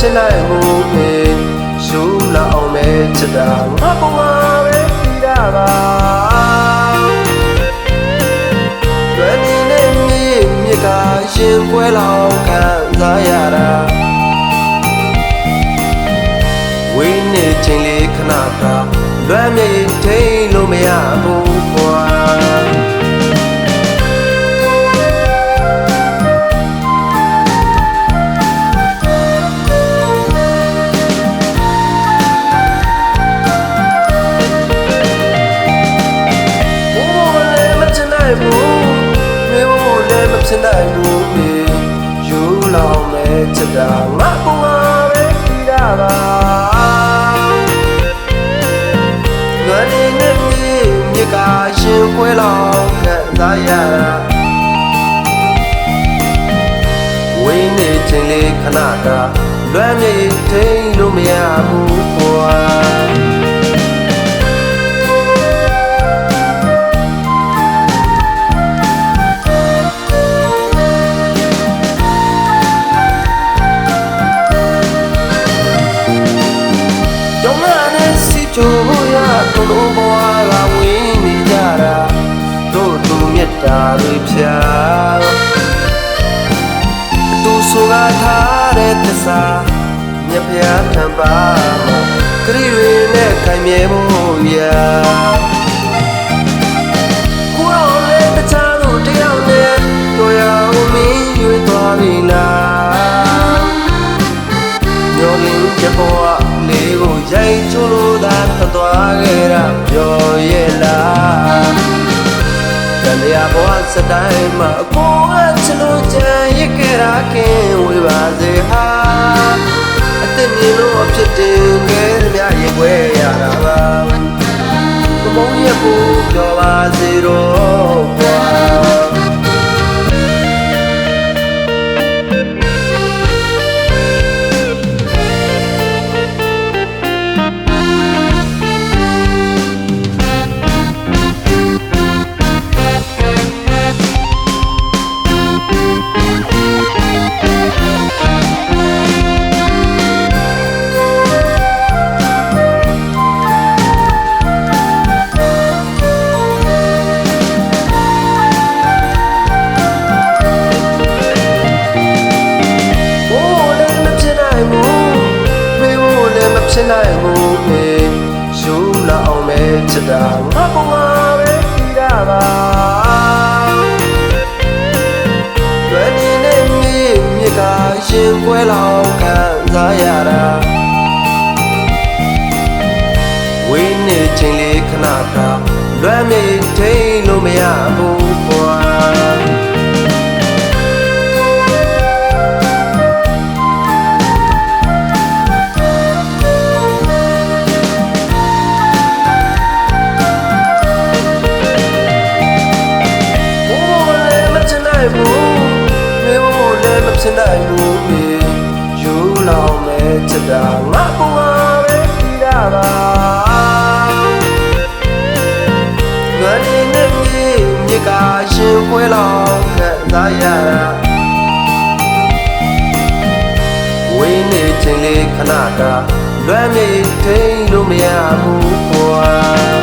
ဖြစ်နိုင်မှုပဲယူလာအောင်ပဲချစ်တာငါပေါ်မှာပဲပြီးတာပါလွယ်နေနဲ့မြစ်ကရင်ပွဲလောက်ခံစားရတာဝေးနေချိန်လေးခဏတာလွမ်းမြေထိန်လို့မရဘူးကွာဖြစ်နိုင်ဘူးယူလောင်မဲ့ချစ်တာငါပေါ်မှာပဲပြီးတာပါလွယ်နေနဲ့မြစ်ကရင်ခွဲလောက်ခံစားရတာဝေးနေချိန်လေးခဏတာလွမ်းမြေထိန်လို့မရဘူးကွာချိုးရတို့လိုဘဝကဝင်းနေကြတာတို့သူမြတ်တာတွေဖြာသူဆိုကားထားတဲ့သစ္စာမြတ်ဖျားထံပါခရီးတွေနဲ့ခိုင်မြဲဖို့ရာကိုရောလည်းတခြားတို့တယောက်နဲ့တို့ရအောင်မင်းရွေးသွားပြီလားညောလင်းတဲ့ဘဝလေးကိုရိုက်ချိုးလို့သာထွက်သွားခဲ့တာပြောရဲ့လားတရားဘဝစတိုင်းမှာအပေါ်ကချလို့ကြံရခဲ့တာခင်ဝေးပါစေဟာအသက်မြင်လို့ဖြစ်တင်ခဲ့သမျှရေခွဲရတာပါဘုံရဖို့ပြောပါစေတော့ကွာဖြစ်နိုင်မှုပဲယူလာအောင်ပဲချစ်တာငါပေါ်မှာပဲပြီးတာပါလွယ်နေနဲ့မြစ်ကရင်ခွဲလောက်ခံစားရတာဝေးနေချိန်လေးခဏတာလွမ်းမြေထိန်လို့မရဘူးကွာဖြစ်နိုင်ဘူးယူလောင်မဲ့ချစ်တာငါပေါ်မှာပဲပြီးတာပါငါနေနဲ့မြစ်ကရင်ခွဲလောက်ခံစားရတာဝေးနေချိန်လေးခဏတာလွမ်းမြေထိန်လို့မရဘူးကွာ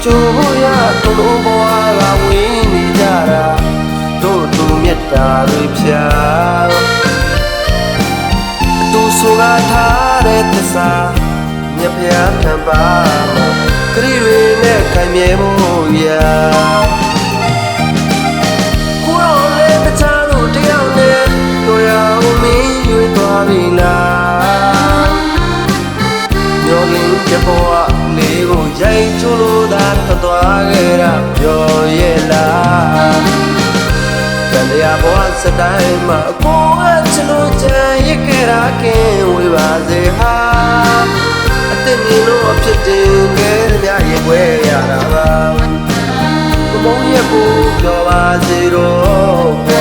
ချိုးရတို့လိုဘဝကဝင်းနေကြတာတို့သူမြတ်တာတွေဖြာသူဆိုကားထားတဲ့သစ္စာမြတ်ဖျားထံပါခရီးတွေနဲ့ခိုင်မြဲဖို့ရာကိုရောလည်းတခြားတို့တယောက်နဲ့တို့ရအောင်မင်းရွေးသွားပြီလားညောလင်းတဲ့ဘဝလေးကိုရိုက်ချိုးလို့သာထွက်သွားခဲ့တာပြောရဲ့လားတရားဘဝစတိုင်းမှာအပေါ်ကချလို့ကြံရခဲ့တာခင်ဝေးပါစေဟာအသက်မြင်လို့ဖြစ်တင်ခဲ့သမျှရေခွဲရတာပါဘုံရဖို့ပြောပါစေတော့